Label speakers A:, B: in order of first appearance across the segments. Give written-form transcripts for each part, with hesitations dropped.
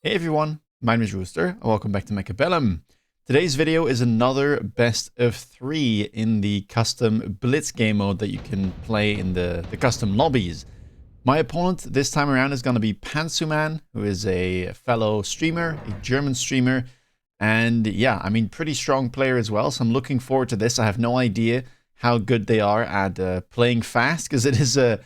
A: Hey everyone, my name is Rooster, and welcome back to Mechabellum. Today's video is another best of 3 in the custom Blitz game mode that you can play in the custom lobbies. My opponent this time around is going to be Pantsuman, who is a fellow streamer, a German streamer, and yeah, I mean, pretty strong player as well, so I'm looking forward to this. I have no idea how good they are at playing fast, because it is a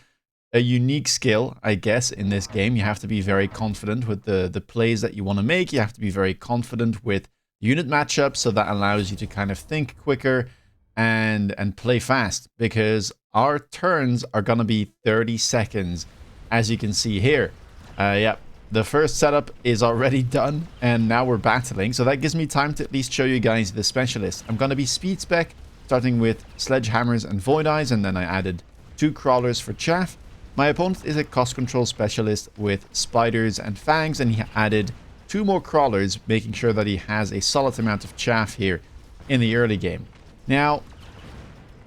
A: unique skill, I guess, in this game. You have to be very confident with the plays that you want to make. You have to be very confident with unit matchups, so that allows you to kind of think quicker and play fast, because our turns are going to be 30 seconds, as you can see here. Yeah, the first setup is already done, and now we're battling, so that gives me time to at least show you guys the specialist. I'm going to be speed spec, starting with sledgehammers and void eyes, and then I added 2 crawlers for chaff. My opponent is a cost control specialist with spiders and fangs, and he added 2 more crawlers, making sure that he has a solid amount of chaff here in the early game. Now,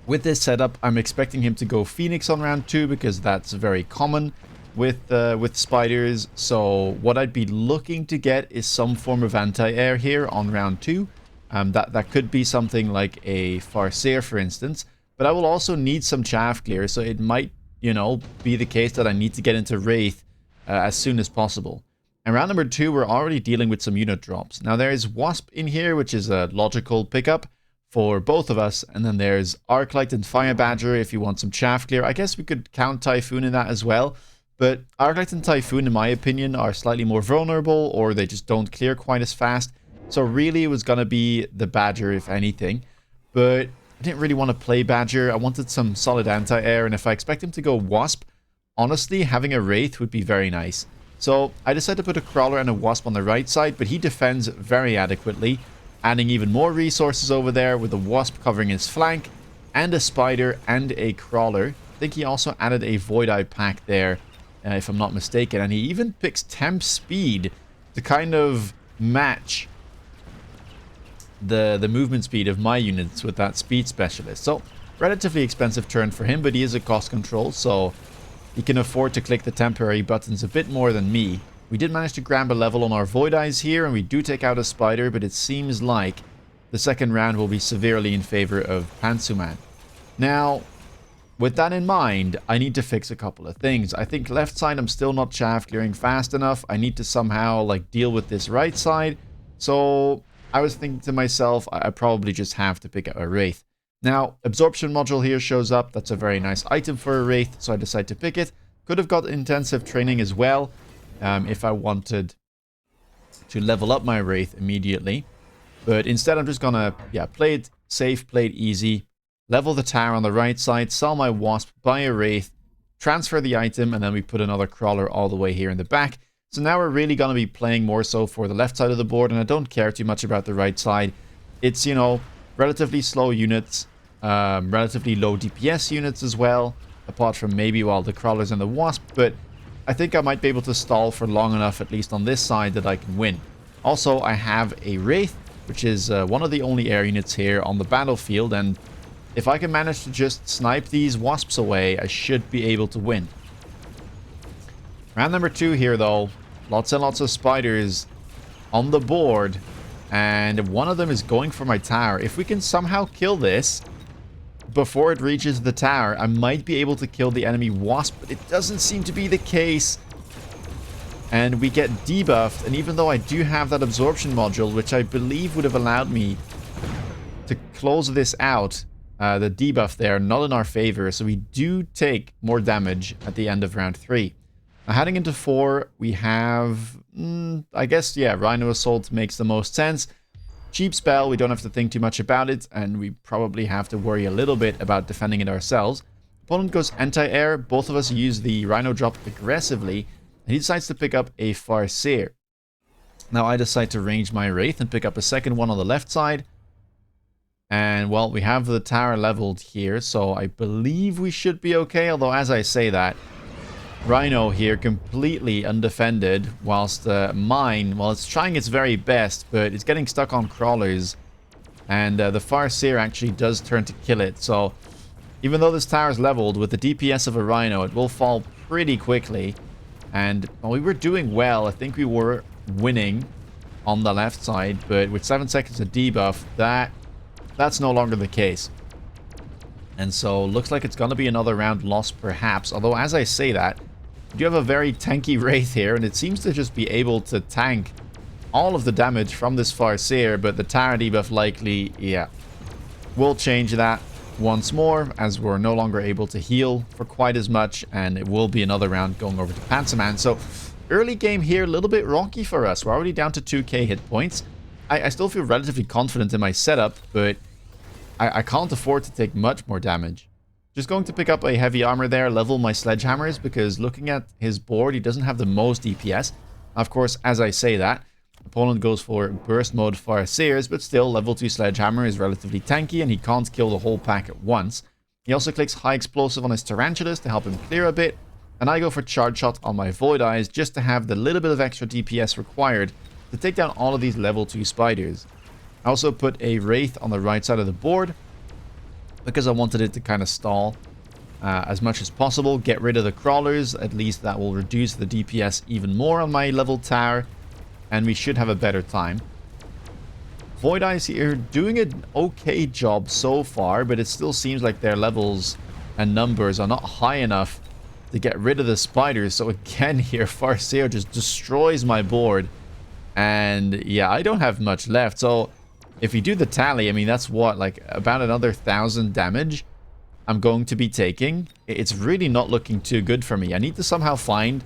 A: with this setup, I'm expecting him to go Phoenix on round 2, because that's very common with spiders. So what I'd be looking to get is some form of anti-air here on round 2. That could be something like a Farseer, for instance, but I will also need some chaff clear, so it might, you know, be the case that I need to get into Wraith as soon as possible. And round number 2, we're already dealing with some unit drops. Now, there is Wasp in here, which is a logical pickup for both of us. And then there's Arclight and Fire Badger if you want some chaff clear. I guess we could count Typhoon in that as well. But Arclight and Typhoon, in my opinion, are slightly more vulnerable, or they just don't clear quite as fast. So really, it was going to be the Badger, if anything. But I didn't really want to play Badger. I wanted some solid anti-air, and if I expect him to go Wasp, honestly, having a Wraith would be very nice. So I decided to put a Crawler and a Wasp on the right side, but he defends very adequately, adding even more resources over there with a Wasp covering his flank, and a Spider and a Crawler. I think he also added a Void Eye pack there, if I'm not mistaken, and he even picks Temp Speed to kind of match the movement speed of my units with that speed specialist. So relatively expensive turn for him, but he is a cost control, so he can afford to click the temporary buttons a bit more than me. We did manage to grab a level on our Void Eyes here, and we do take out a Spider, but it seems like the second round will be severely in favor of Pantsuman. Now, with that in mind, I need to fix a couple of things. I think left side I'm still not chaff clearing fast enough. I need to somehow like deal with this right side. So I was thinking to myself, I probably just have to pick up a Wraith. Now, Absorption Module here shows up. That's a very nice item for a Wraith, so I decided to pick it. Could have got Intensive Training as well, if I wanted to level up my Wraith immediately. But instead, I'm just gonna, play it safe, play it easy, level the tower on the right side, sell my Wasp, buy a Wraith, transfer the item, and then we put another Crawler all the way here in the back. So now we're really going to be playing more so for the left side of the board, and I don't care too much about the right side. It's, you know, relatively slow units, relatively low DPS units as well, apart from maybe, well, the Crawlers and the Wasp, but I think I might be able to stall for long enough, at least on this side, that I can win. Also, I have a Wraith, which is one of the only air units here on the battlefield, and if I can manage to just snipe these Wasps away, I should be able to win. Round number 2 here, though. Lots and lots of spiders on the board, and one of them is going for my tower. If we can somehow kill this before it reaches the tower, I might be able to kill the enemy Wasp, but it doesn't seem to be the case. And we get debuffed, and even though I do have that Absorption Module, which I believe would have allowed me to close this out, the debuff there, not in our favor, so we do take more damage at the end of round 3. Now, heading into 4, we have, I guess, yeah, Rhino Assault makes the most sense. Cheap spell, we don't have to think too much about it, and we probably have to worry a little bit about defending it ourselves. Opponent goes anti-air, both of us use the Rhino drop aggressively, and he decides to pick up a Farseer. Now I decide to range my Wraith and pick up a second one on the left side. And, well, we have the tower leveled here, so I believe we should be okay, although as I say that, Rhino here completely undefended, whilst mine, well, it's trying its very best, but it's getting stuck on Crawlers, and the Farseer actually does turn to kill it. So even though this tower is leveled, with the DPS of a Rhino, it will fall pretty quickly. And well, we were doing well. I think we were winning on the left side, but with 7 seconds of debuff, that's no longer the case. And so looks like it's going to be another round lost perhaps. Although as I say that, you have a very tanky Wraith here, and it seems to just be able to tank all of the damage from this Farseer, but the Tower debuff likely, yeah, will change that once more, as we're no longer able to heal for quite as much, and it will be another round going over to Panzerman. So early game here, a little bit rocky for us. We're already down to 2k hit points. I still feel relatively confident in my setup, but I can't afford to take much more damage. Just going to pick up a heavy armor there, level my sledgehammers, because looking at his board, he doesn't have the most DPS. Of course, as I say that, opponent goes for burst mode Farseers, but still level 2 sledgehammer is relatively tanky and he can't kill the whole pack at once. He also clicks high explosive on his tarantulas to help him clear a bit, and I go for charge shot on my void eyes just to have the little bit of extra DPS required to take down all of these level 2 spiders. I also put a wraith on the right side of the board because I wanted it to kind of stall as much as possible, get rid of the crawlers. At least that will reduce the DPS even more on my level tower, and we should have a better time. Void Eyes here doing an okay job so far, but it still seems like their levels and numbers are not high enough to get rid of the spiders. So again here, Farseer just destroys my board, and yeah, I don't have much left. So if you do the tally, I mean, that's what, like about another 1,000 damage I'm going to be taking. It's really not looking too good for me. I need to somehow find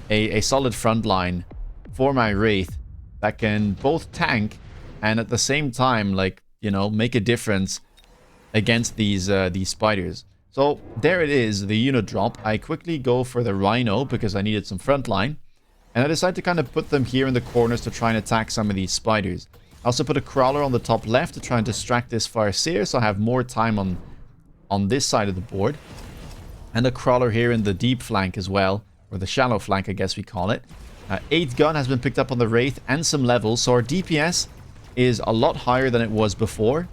A: a solid front line for my Wraith that can both tank and at the same time, like, you know, make a difference against these spiders. So there it is, the unit drop. I quickly go for the Rhino because I needed some front line, and I decide to kind of put them here in the corners to try and attack some of these spiders. I also put a Crawler on the top left to try and distract this Farseer, so I have more time on this side of the board. And a Crawler here in the deep flank as well, or the shallow flank, I guess we call it. 8 gun has been picked up on the Wraith and some levels, so our DPS is a lot higher than it was before.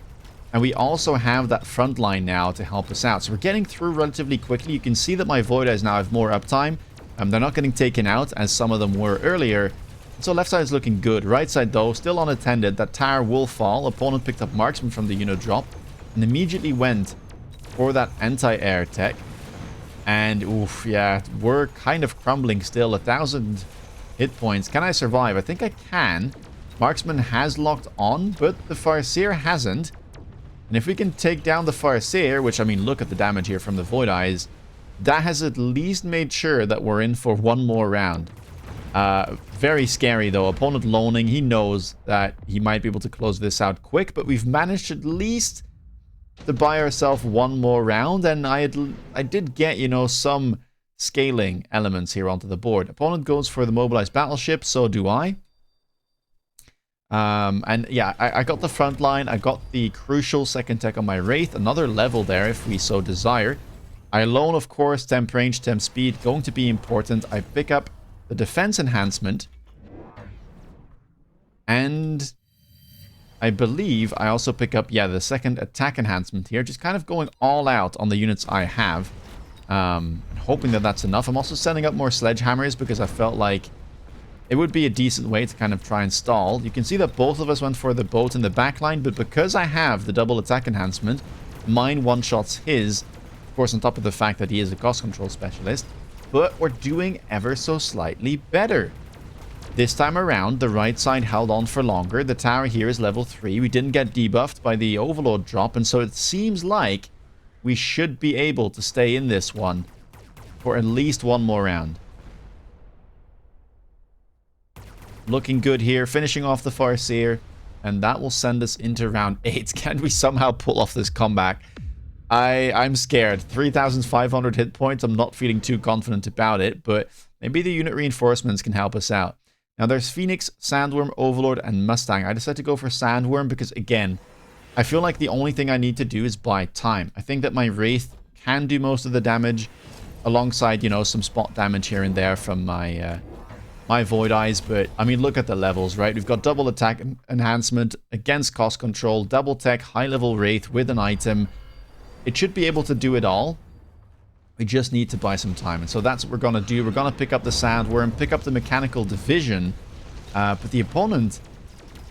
A: And we also have that front line now to help us out. So we're getting through relatively quickly. You can see that my Void Eyes now have more uptime. They're not getting taken out as some of them were earlier. So left side is looking good. Right side though, still unattended. That tower will fall. Opponent picked up marksman from the unit drop and immediately went for that anti-air tech. And oof, yeah, we're kind of crumbling still. 1,000 hit points. Can I survive? I think I can. Marksman has locked on, but the Farseer hasn't. And if we can take down the Farseer, which, I mean, look at the damage here from the Void Eyes, that has at least made sure that we're in for one more round. Very scary, though. Opponent loaning. He knows that he might be able to close this out quick, but we've managed at least to buy ourselves one more round, and I did get, you know, some scaling elements here onto the board. Opponent goes for the mobilized battleship, so do I. And yeah, I got the front line. I got the crucial second tech on my Wraith. Another level there if we so desire. I loan, of course, temp range, temp speed, going to be important. I pick up the defense enhancement. And I believe I also pick up, yeah, the second attack enhancement here. Just kind of going all out on the units I have. Hoping that that's enough. I'm also sending up more sledgehammers because I felt like it would be a decent way to kind of try and stall. You can see that both of us went for the boat in the back line, but because I have the double attack enhancement, mine one-shots his, of course on top of the fact that he is a cost control specialist, but we're doing ever so slightly better. This time around, the right side held on for longer. The tower here is level 3. We didn't get debuffed by the Overlord drop, and so it seems like we should be able to stay in this one for at least one more round. Looking good here, finishing off the Farseer, and that will send us into round 8. Can we somehow pull off this comeback? I'm scared. 3,500 hit points. I'm not feeling too confident about it, but maybe the unit reinforcements can help us out. Now there's Phoenix, Sandworm, Overlord, and Mustang. I decided to go for Sandworm because, again, I feel like the only thing I need to do is buy time. I think that my Wraith can do most of the damage alongside, you know, some spot damage here and there from my my Void Eyes, but I mean, look at the levels, right? We've got double attack enhancement against cost control, double tech, high level Wraith with an item. It should be able to do it all. We just need to buy some time. And so that's what we're going to do. We're going to pick up the Sandworm, pick up the Mechanical Division. But the opponent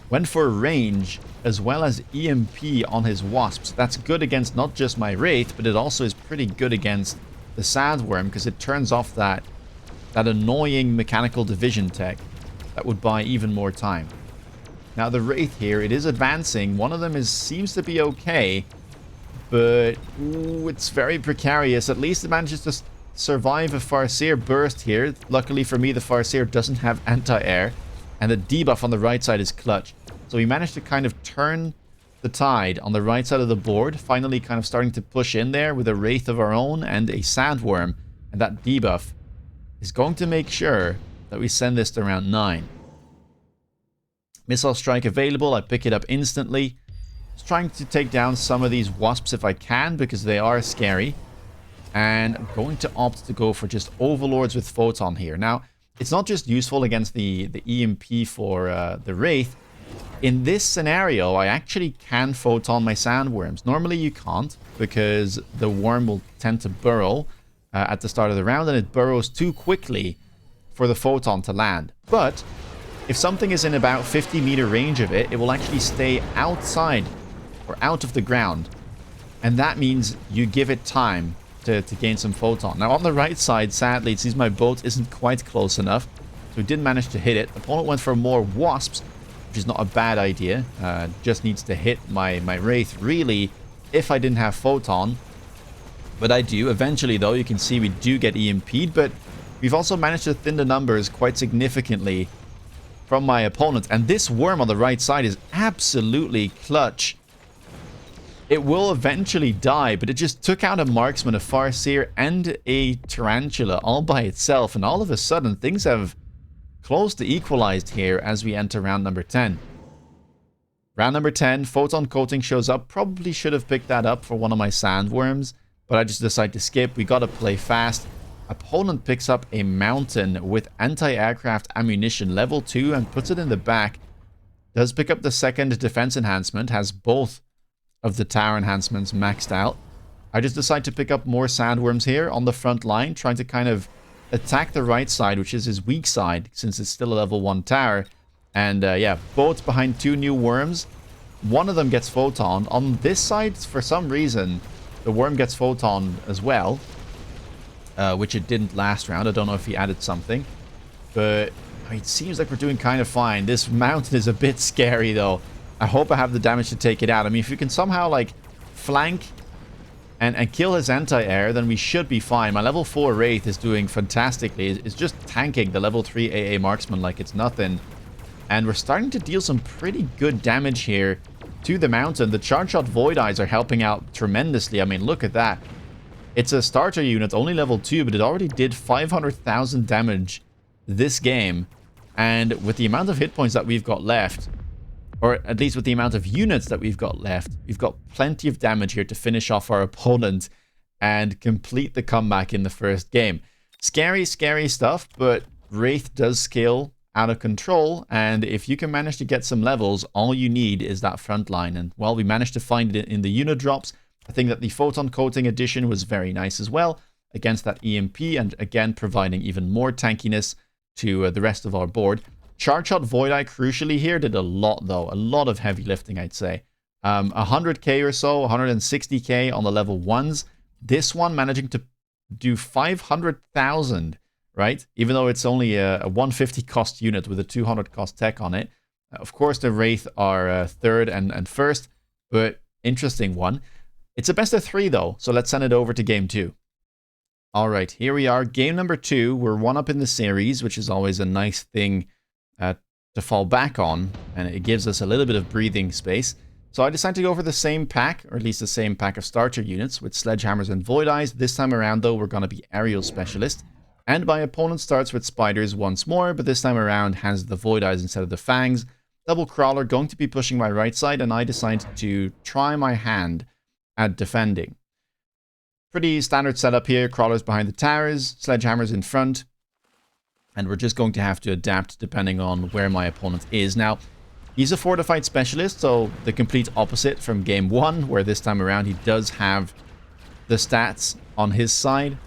A: went for range as well as EMP on his Wasps. That's good against not just my Wraith, but it also is pretty good against the Sandworm because it turns off that annoying Mechanical Division tech that would buy even more time. Now the Wraith here, it is advancing. One of them seems to be okay, but ooh, it's very precarious. At least it manages to survive a Farseer burst here. Luckily for me, the Farseer doesn't have anti-air, and the debuff on the right side is clutch. So we managed to kind of turn the tide on the right side of the board, finally kind of starting to push in there with a Wraith of our own and a Sandworm, and that debuff is going to make sure that we send this to round 9. Missile strike available, I pick it up instantly. Just trying to take down some of these Wasps if I can, because they are scary. And I'm going to opt to go for just Overlords with Photon here. Now, it's not just useful against the EMP for the Wraith. In this scenario, I actually can Photon my Sandworms. Normally you can't, because the worm will tend to burrow at the start of the round, and it burrows too quickly for the Photon to land. But if something is in about 50-meter range of it, it will actually stay outside or out of the ground. And that means you give it time to gain some Photon. Now on the right side, sadly, it seems my boat isn't quite close enough. So we didn't manage to hit it. The opponent went for more Wasps, which is not a bad idea. Just needs to hit my Wraith, really, if I didn't have Photon. But I do. Eventually, though, you can see we do get EMP'd, but we've also managed to thin the numbers quite significantly from my opponent. And this worm on the right side is absolutely clutch. It will eventually die, but it just took out a Marksman, a Farseer, and a Tarantula all by itself. And all of a sudden, things have close to equalized here as we enter round number 10. Round number 10, Photon Coating shows up. Probably should have picked that up for one of my Sandworms, but I just decided to skip. We got to play fast. Opponent picks up a Mountain with anti-aircraft ammunition level 2 and puts it in the back. Does pick up the second defense enhancement. Has both of the tower enhancements maxed out. I just decide to pick up more Sandworms here on the front line, trying to kind of attack the right side, which is his weak side, since it's still a level 1 tower. And yeah, boats behind 2 new worms. One of them gets Photon. On this side, for some reason, the worm gets Photon as well. Which it didn't last round. I don't know if he added something. But I mean, it seems like we're doing kind of fine. This Mountain is a bit scary, though. I hope I have the damage to take it out. I mean, if you can somehow, like, flank and kill his anti-air, then we should be fine. My level 4 Wraith is doing fantastically. It's just tanking the level 3 AA Marksman like it's nothing. And we're starting to deal some pretty good damage here to the Mountain. The Charge Shot Void Eyes are helping out tremendously. I mean, look at that. It's a starter unit, only level 2, but it already did 500,000 damage this game. And with the amount of hit points that we've got left, or at least with the amount of units that we've got left, we've got plenty of damage here to finish off our opponent and complete the comeback in the first game. Scary, scary stuff, but Wraith does scale out of control, and if you can manage to get some levels, all you need is that front line. And, well, we managed to find it in the unit drops. I think that the Photon Coating addition was very nice as well against that EMP, and again providing even more tankiness to the rest of our board. Charge Shot Void Eye crucially here did a lot, though. A lot of heavy lifting, I'd say. 100k or so, 160k on the level 1s. This one managing to do 500,000, right? Even though it's only a 150 cost unit with a 200 cost tech on it. Of course, the Wraith are third and first, but interesting one. It's a best of 3, though, so let's send it over to game 2. All right, here we are. Game number 2. We're 1-up in the series, which is always a nice thing to fall back on, and it gives us a little bit of breathing space. So I decided to go for the same pack, or at least the same pack of starter units with Sledgehammers and Void Eyes. This time around, though, we're going to be Aerial Specialist. And my opponent starts with Spiders once more, but this time around has the Void Eyes instead of the Fangs. Double Crawler going to be pushing my right side, and I decide to try my hand at defending. Pretty standard setup here. Crawlers behind the towers, Sledgehammers in front. And we're just going to have to adapt depending on where my opponent is. Now, he's a Fortified Specialist, so the complete opposite from game 1, where this time around he does have the stats on his side.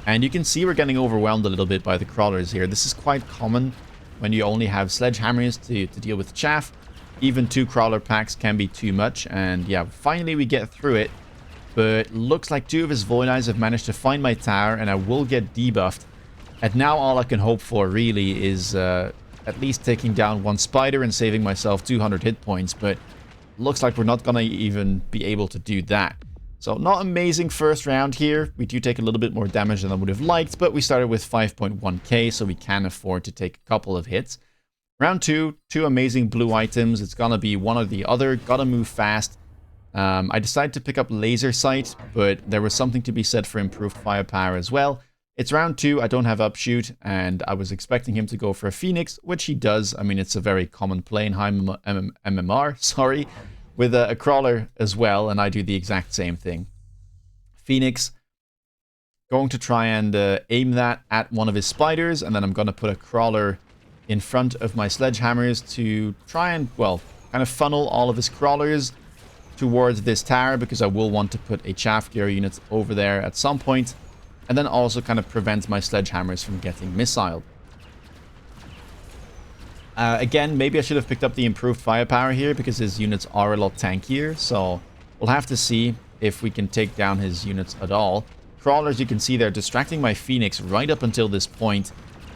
A: And you can see we're getting overwhelmed a little bit by the crawlers here. This is quite common when you only have sledgehammers to deal with chaff. Even 2 crawler packs can be too much. And yeah, finally we get through it. But looks like 2 of his Void Eyes have managed to find my tower, and I will get debuffed. And now all I can hope for really is at least taking down 1 spider and saving myself 200 hit points. But looks like we're not going to even be able to do that. So not amazing first round here. We do take a little bit more damage than I would have liked, but we started with 5.1k, so we can afford to take a couple of hits. Round 2, 2 amazing blue items. It's going to be one or the other. Gotta move fast. I decided to pick up laser sight, but there was something to be said for improved firepower as well. It's round 2, I don't have upshoot, and I was expecting him to go for a Phoenix, which he does. I mean, it's a very common play in high MMR, sorry, with a crawler as well, and I do the exact same thing. Phoenix, going to try and aim that at one of his spiders, and then I'm going to put a crawler in front of my sledgehammers to try and, well, kind of funnel all of his crawlers towards this tower, because I will want to put a chaff gear unit over there at some point, and then also kind of prevent my sledgehammers from getting missiled. Again, maybe I should have picked up the improved firepower here, because his units are a lot tankier, so we'll have to see if we can take down his units at all. Crawlers, you can see they're distracting my Phoenix right up until this point,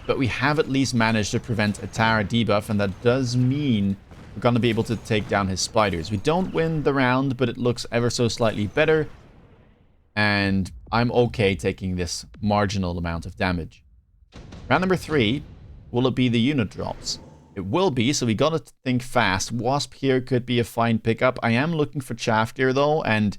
A: but we have at least managed to prevent a tower debuff, and that does mean we're going to be able to take down his spiders. We don't win the round, but it looks ever so slightly better, and I'm okay taking this marginal amount of damage. Round number 3, will it be the unit drops? It will be, so we gotta think fast. Wasp here could be a fine pickup. I am looking for chaff gear though, and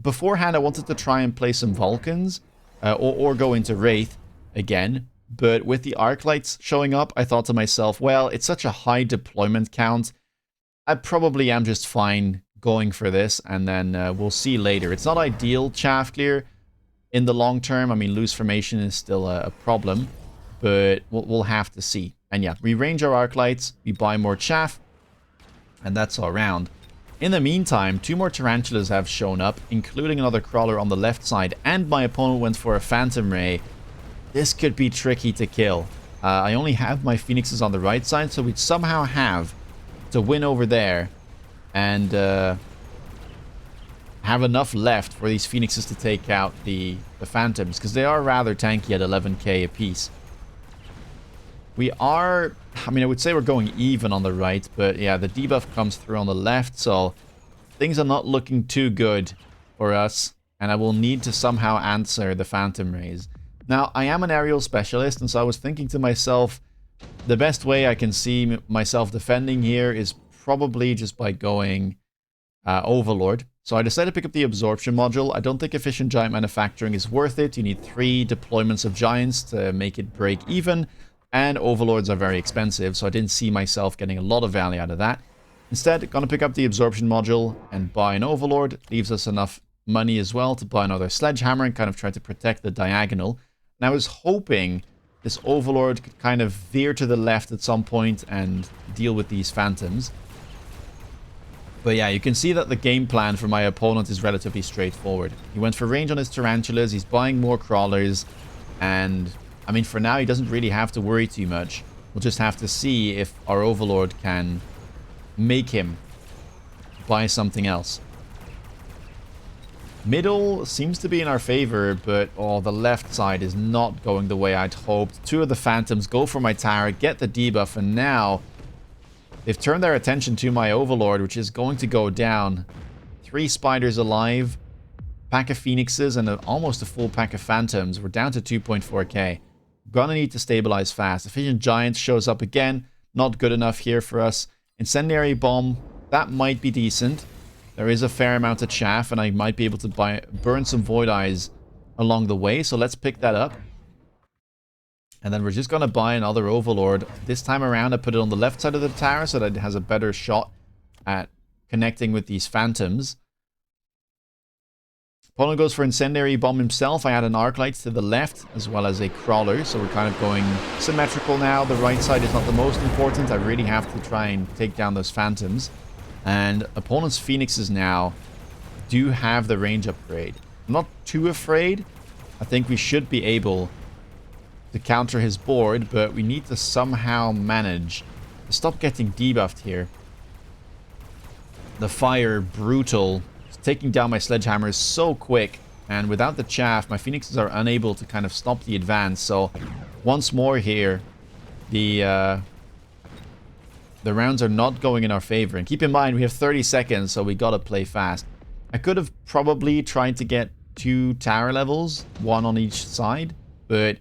A: beforehand I wanted to try and play some Vulcans, or go into Wraith again, but with the arc lights showing up, I thought to myself, well, it's such a high deployment count, I probably am just fine going for this, and then we'll see later. It's not ideal chaff gear in the long term. I mean, loose formation is still a problem, but we'll have to see. And yeah, we range our arc lights, we buy more chaff, and that's our round. In the meantime, 2 more tarantulas have shown up, including another crawler on the left side, and my opponent went for a phantom ray. This could be tricky to kill. I only have my phoenixes on the right side, so we'd somehow have to win over there and have enough left for these phoenixes to take out the phantoms, because they are rather tanky at 11k apiece. We are, I mean, I would say we're going even on the right, but yeah, the debuff comes through on the left, so things are not looking too good for us, and I will need to somehow answer the phantom rays. Now, I am an aerial specialist, and so I was thinking to myself, the best way I can see myself defending here is probably just by going Overlord. So I decided to pick up the absorption module. I don't think efficient giant manufacturing is worth it. You need 3 deployments of giants to make it break even. And overlords are very expensive, so I didn't see myself getting a lot of value out of that. Instead, gonna pick up the absorption module and buy an overlord. Leaves us enough money as well to buy another sledgehammer and kind of try to protect the diagonal. And I was hoping this overlord could kind of veer to the left at some point and deal with these phantoms. But yeah, you can see that the game plan for my opponent is relatively straightforward. He went for range on his tarantulas, he's buying more crawlers, and I mean, for now, he doesn't really have to worry too much. We'll just have to see if our overlord can make him buy something else. Middle seems to be in our favor, but oh, the left side is not going the way I'd hoped. 2 of the phantoms go for my tower, get the debuff, and now they've turned their attention to my overlord, which is going to go down. 3 spiders alive, pack of phoenixes, and almost a full pack of phantoms. We're down to 2.4k. Gonna need to stabilize fast. Efficient Giant shows up again. Not good enough here for us. Incendiary Bomb, that might be decent. There is a fair amount of chaff, and I might be able to burn some Void Eyes along the way. So let's pick that up. And then we're just gonna buy another Overlord. This time around, I put it on the left side of the tower so that it has a better shot at connecting with these phantoms. Opponent goes for Incendiary Bomb himself. I add an Arc Light to the left, as well as a Crawler, so we're kind of going symmetrical now. The right side is not the most important. I really have to try and take down those Phantoms. And opponent's Phoenixes now do have the range upgrade. I'm not too afraid I think we should be able to counter his board, but we need to somehow manage to stop getting debuffed here. The fire, brutal. It's taking down my sledgehammer so quick. And without the chaff, my phoenixes are unable to kind of stop the advance. So once more here, the rounds are not going in our favor. And keep in mind, we have 30 seconds, so we gotta play fast. I could have probably tried to get 2 tower levels, 1 on each side, but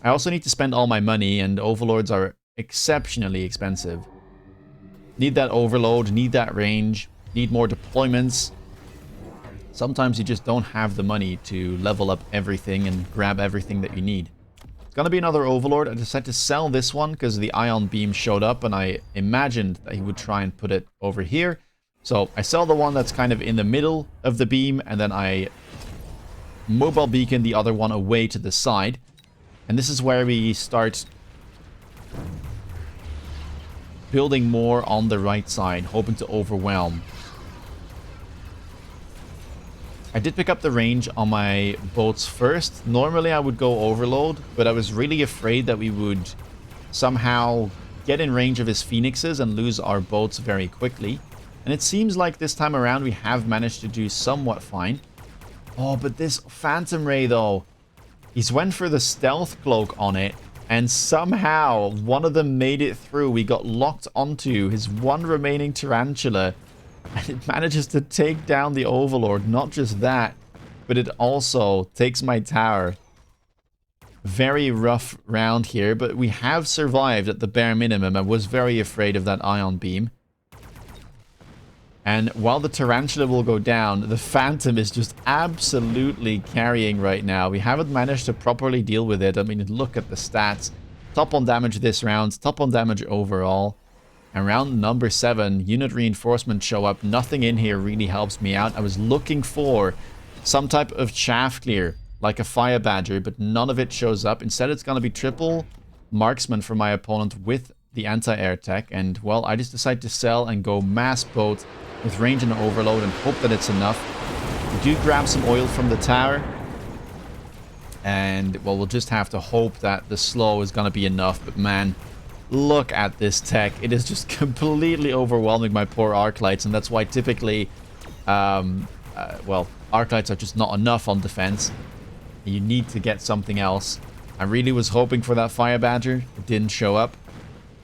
A: I also need to spend all my money, and overlords are exceptionally expensive. Need that overload, need that range, need more deployments. Sometimes you just don't have the money to level up everything and grab everything that you need. It's gonna be another overlord. I decided to sell this one because the ion beam showed up, and I imagined that he would try and put it over here. So I sell the one that's kind of in the middle of the beam, and then I mobile beacon the other one away to the side. And this is where we start building more on the right side, hoping to overwhelm. I did pick up the range on my boats first. Normally I would go overload, but I was really afraid that we would somehow get in range of his phoenixes and lose our boats very quickly. And it seems like this time around we have managed to do somewhat fine. Oh, but this Phantom Ray though, he's went for the stealth cloak on it, and somehow one of them made it through. We got locked onto his one remaining tarantula, and it manages to take down the overlord. Not just that, but it also takes my tower. Very rough round here, but we have survived at the bare minimum. I was very afraid of that ion beam. And while the tarantula will go down, the phantom is just absolutely carrying right now. We haven't managed to properly deal with it. I mean, look at the stats. Top on damage this round, top on damage overall. And round number 7, unit reinforcements show up. Nothing in here really helps me out. I was looking for some type of chaff clear, like a fire badger, but none of it shows up. Instead, it's going to be triple marksman for my opponent with the anti-air tech. And, well, I just decide to sell and go mass boat with range and overload and hope that it's enough. We do grab some oil from the tower. And, well, we'll just have to hope that the slow is going to be enough. But, man, look at this tech. It is just completely overwhelming my poor arc lights. And that's why typically, well, arc lights are just not enough on defense. You need to get something else. I really was hoping for that fire badger. It didn't show up.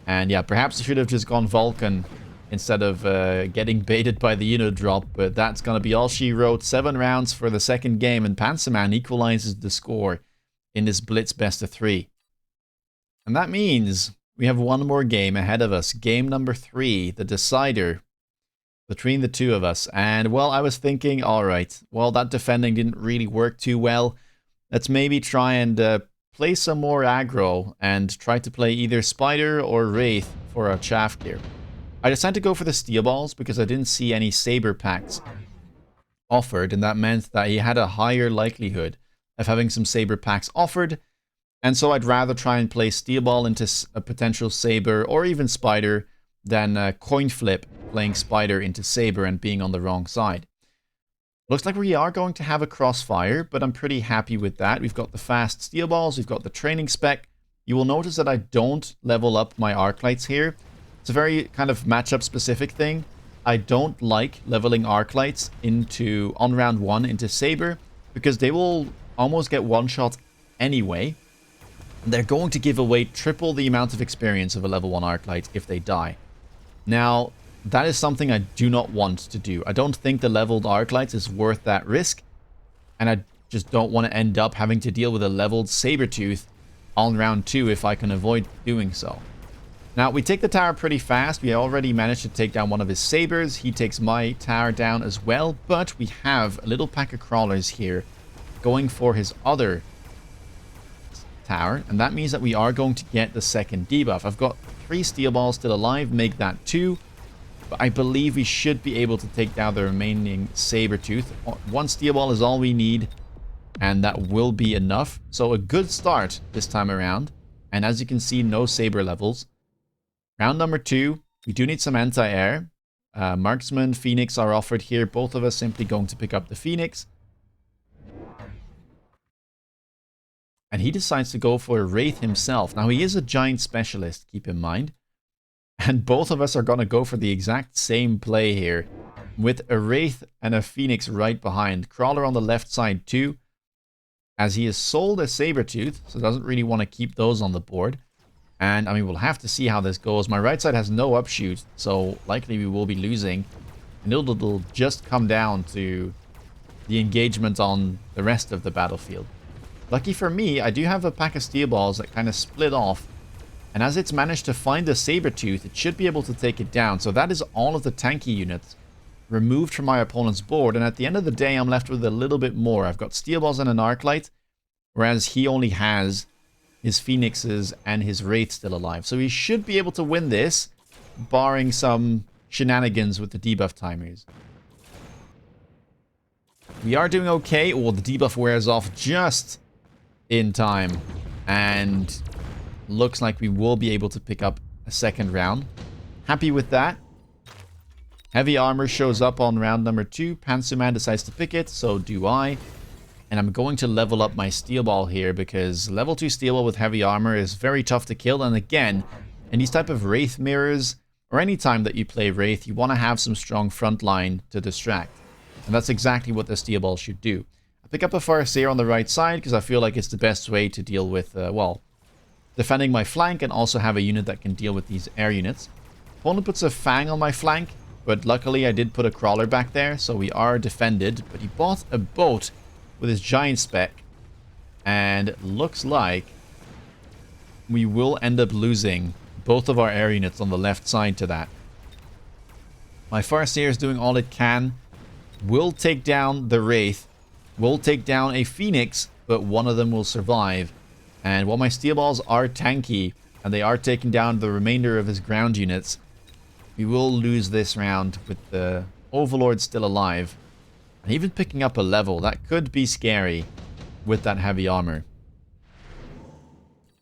A: And, yeah, perhaps I should have just gone Vulcan instead of getting baited by the unit drop, but that's going to be all she wrote. 7 rounds for the second game, and Panzerman equalizes the score in this Blitz best of 3. And that means we have one more game ahead of us. Game number 3, the decider between the two of us. And, well, I was thinking, all right, well, that defending didn't really work too well. Let's maybe try and play some more aggro and try to play either Spider or Wraith for a chaff clear. I decided to go for the steel balls because I didn't see any saber packs offered, and that meant that he had a higher likelihood of having some saber packs offered. And so I'd rather try and play steel ball into a potential saber or even spider than coin flip playing spider into saber and being on the wrong side. Looks like we are going to have a crossfire, but I'm pretty happy with that. We've got the fast steel balls, we've got the training spec. You will notice that I don't level up my arc lights here. It's a very kind of matchup specific thing. I don't like leveling arc lights into on round 1 into saber because they will almost get one shot anyway. They're going to give away triple the amount of experience of a level 1 arc light if they die. Now, that is something I do not want to do. I don't think the leveled arc lights is worth that risk, and I just don't want to end up having to deal with a leveled Sabertooth on round 2 if I can avoid doing so. Now, we take the tower pretty fast. We already managed to take down one of his sabers. He takes my tower down as well, but we have a little pack of crawlers here going for his other tower, and that means that we are going to get the second debuff. I've got 3 steel balls still alive, make that 2, but I believe we should be able to take down the remaining Sabertooth. 1 steel ball is all we need, and that will be enough. So a good start this time around, and as you can see, no saber levels. Round number 2, we do need some anti-air. Marksman, Phoenix are offered here. Both of us simply going to pick up the Phoenix. And he decides to go for a Wraith himself. Now, he is a giant specialist, keep in mind. And both of us are going to go for the exact same play here, with a Wraith and a Phoenix right behind. Crawler on the left side too, as he has sold a Sabertooth, so doesn't really want to keep those on the board. And, I mean, we'll have to see how this goes. My right side has no upshoot, so likely we will be losing. And it'll just come down to the engagement on the rest of the battlefield. Lucky for me, I do have a pack of steel balls that kind of split off. And as it's managed to find a Sabertooth, it should be able to take it down. So that is all of the tanky units removed from my opponent's board. And at the end of the day, I'm left with a little bit more. I've got steel balls and an Arclight, whereas he only has his Phoenixes and his Wraith still alive. So he should be able to win this, barring some shenanigans with the debuff timers. We are doing okay. Oh, the debuff wears off just in time. And looks like we will be able to pick up a second round. Happy with that. Heavy armor shows up on round number 2. Pantsuman decides to pick it, so do I. And I'm going to level up my steel ball here because level 2 steel ball with heavy armor is very tough to kill. And again, in these type of Wraith mirrors, or any time that you play Wraith, you want to have some strong front line to distract. And that's exactly what the steel ball should do. I pick up a Farseer on the right side because I feel like it's the best way to deal with, well, defending my flank and also have a unit that can deal with these air units. Opponent puts a Fang on my flank, but luckily I did put a Crawler back there, so we are defended. But he bought a boat with his giant spec, and it looks like we will end up losing both of our air units on the left side to that. My Farseer is doing all it can. Will take down the Wraith, will take down a Phoenix, but one of them will survive. And while my steel balls are tanky, and they are taking down the remainder of his ground units, we will lose this round with the Overlord still alive. And even picking up a level, that could be scary with that heavy armor.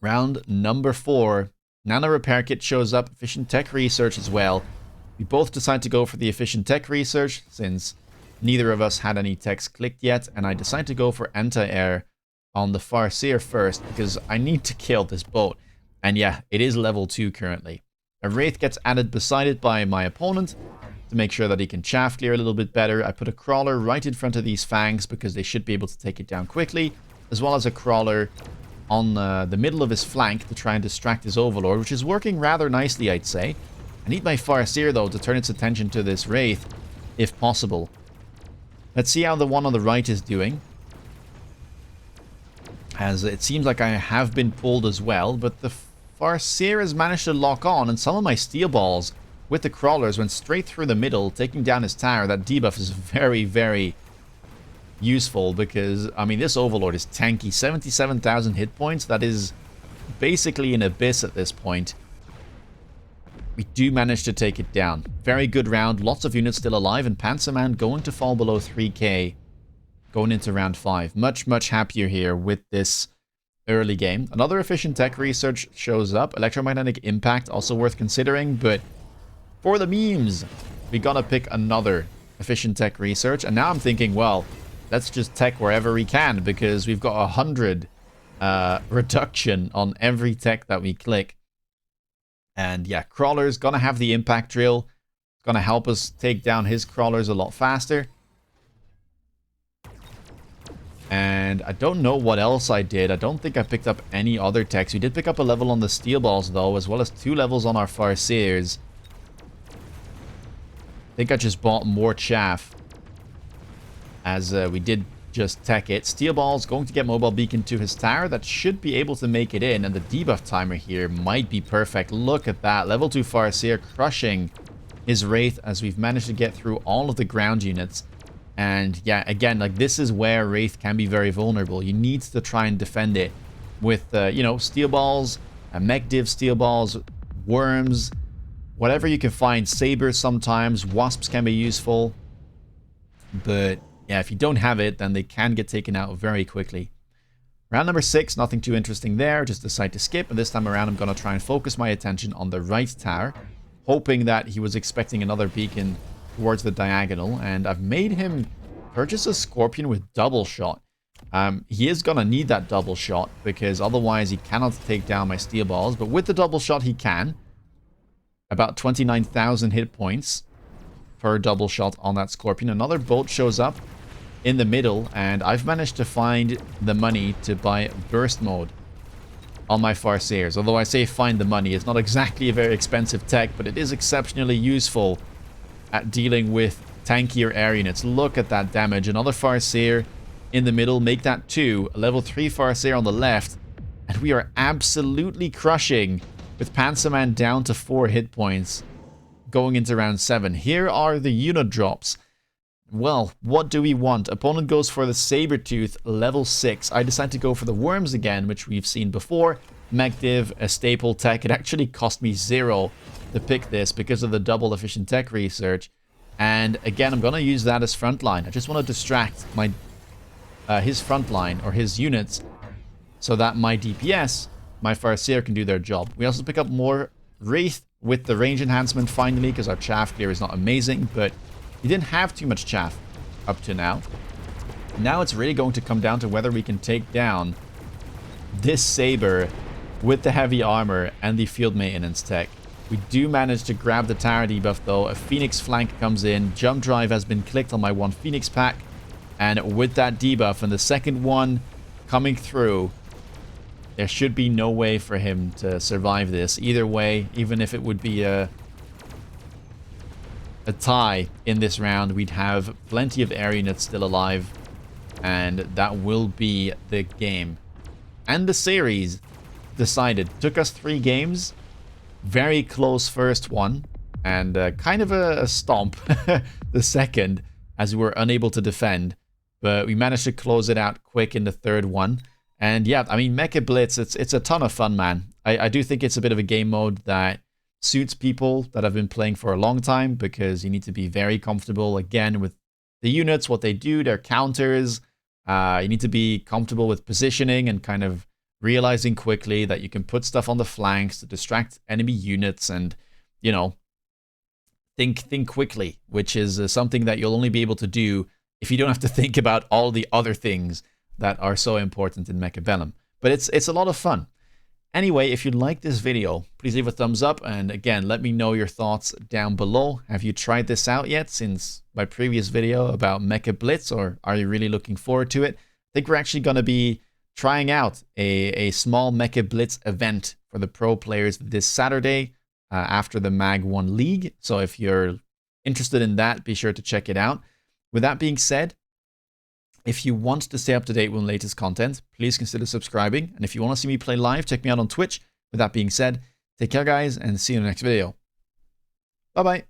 A: Round number 4. Nano Repair Kit shows up, Efficient Tech Research as well. We both decide to go for the Efficient Tech Research, since neither of us had any techs clicked yet, and I decide to go for Anti-Air on the Farseer first, because I need to kill this boat. And yeah, it is level 2 currently. A Wraith gets added beside it by my opponent, to make sure that he can chaff clear a little bit better. I put a Crawler right in front of these Fangs because they should be able to take it down quickly, as well as a Crawler on the middle of his flank to try and distract his Overlord, which is working rather nicely, I'd say. I need my Farseer, though, to turn its attention to this Wraith, if possible. Let's see how the one on the right is doing, as it seems like I have been pulled as well, but the Farseer has managed to lock on, and some of my steel balls with the Crawlers went straight through the middle, taking down his tower. That debuff is very, very useful because, I mean, this Overlord is tanky. 77,000 hit points. That is basically an abyss at this point. We do manage to take it down. Very good round. Lots of units still alive, and Panzerman going to fall below 3k going into round 5. Much, much happier here with this early game. Another Efficient Tech Research shows up. Electromagnetic Impact, also worth considering, but for the memes, we gotta pick another Efficient Tech Research. And now I'm thinking, well, let's just tech wherever we can, because we've got 100 reduction on every tech that we click. And yeah, Crawler's gonna have the Impact Drill. It's gonna help us take down his Crawlers a lot faster. And I don't know what else I did. I don't think I picked up any other techs. We did pick up a level on the steel balls, though, as well as 2 levels on our Farseers. I think I just bought more chaff, as we did just tech it. Steel balls going to get mobile beacon to his tower. That should be able to make it in, and the debuff timer here might be perfect. Look at that. Level 2 Farseer crushing his Wraith as we've managed to get through all of the ground units. And yeah, again, like, this is where Wraith can be very vulnerable. You need to try and defend it with, you know, steel balls, mech div steel balls, worms, whatever you can find. Sabers sometimes, wasps can be useful. But yeah, if you don't have it, then they can get taken out very quickly. Round number 6, nothing too interesting there. Just decide to skip. And this time around, I'm going to try and focus my attention on the right tower, hoping that he was expecting another beacon towards the diagonal. And I've made him purchase a Scorpion with double shot. He is going to need that double shot because otherwise he cannot take down my steel balls. But with the double shot, he can. About 29,000 hit points per double shot on that Scorpion. Another boat shows up in the middle, and I've managed to find the money to buy burst mode on my Farseers. Although I say find the money, it's not exactly a very expensive tech, but it is exceptionally useful at dealing with tankier air units. Look at that damage. Another Farseer in the middle, make that 2. A level 3 Farseer on the left, and we are absolutely crushing with Panzerman down to 4 hit points going into round 7. Here are the unit drops. Well, what do we want? Opponent goes for the Sabertooth, level 6. I decide to go for the Worms again, which we've seen before. MechDiv, a staple tech. It actually cost me 0 to pick this because of the double efficient tech research. And again, I'm going to use that as frontline. I just want to distract my his frontline, or his units, so that my DPS, my Farseer, can do their job. We also pick up more Wraith with the range enhancement finally, because our chaff gear is not amazing, but we didn't have too much chaff up to now. Now it's really going to come down to whether we can take down this Saber with the heavy armor and the field maintenance tech. We do manage to grab the tower debuff though. A Phoenix flank comes in. Jump drive has been clicked on my one Phoenix pack. And with that debuff and the second one coming through, there should be no way for him to survive this. Either way, even if it would be a tie in this round, we'd have plenty of air units still alive. And that will be the game. And the series decided. Took us 3 games. Very close first one. And kind of a stomp the second, as we were unable to defend. But we managed to close it out quick in the third one. And yeah, I mean, Mecha Blitz, it's a ton of fun, man. I do think it's a bit of a game mode that suits people that have been playing for a long time, because you need to be very comfortable, again, with the units, what they do, their counters. You need to be comfortable with positioning and kind of realizing quickly that you can put stuff on the flanks to distract enemy units and, you know, think quickly, which is something that you'll only be able to do if you don't have to think about all the other things that are so important in Mechabellum. But it's a lot of fun. Anyway, if you like this video, please leave a thumbs up. And again, let me know your thoughts down below. Have you tried this out yet since my previous video about Mecha Blitz, or are you really looking forward to it? I think we're actually going to be trying out a small Mecha Blitz event for the pro players this Saturday after the Mag 1 League. So if you're interested in that, be sure to check it out. With that being said, if you want to stay up to date with the latest content, please consider subscribing. And if you want to see me play live, check me out on Twitch. With that being said, take care, guys, and see you in the next video. Bye-bye.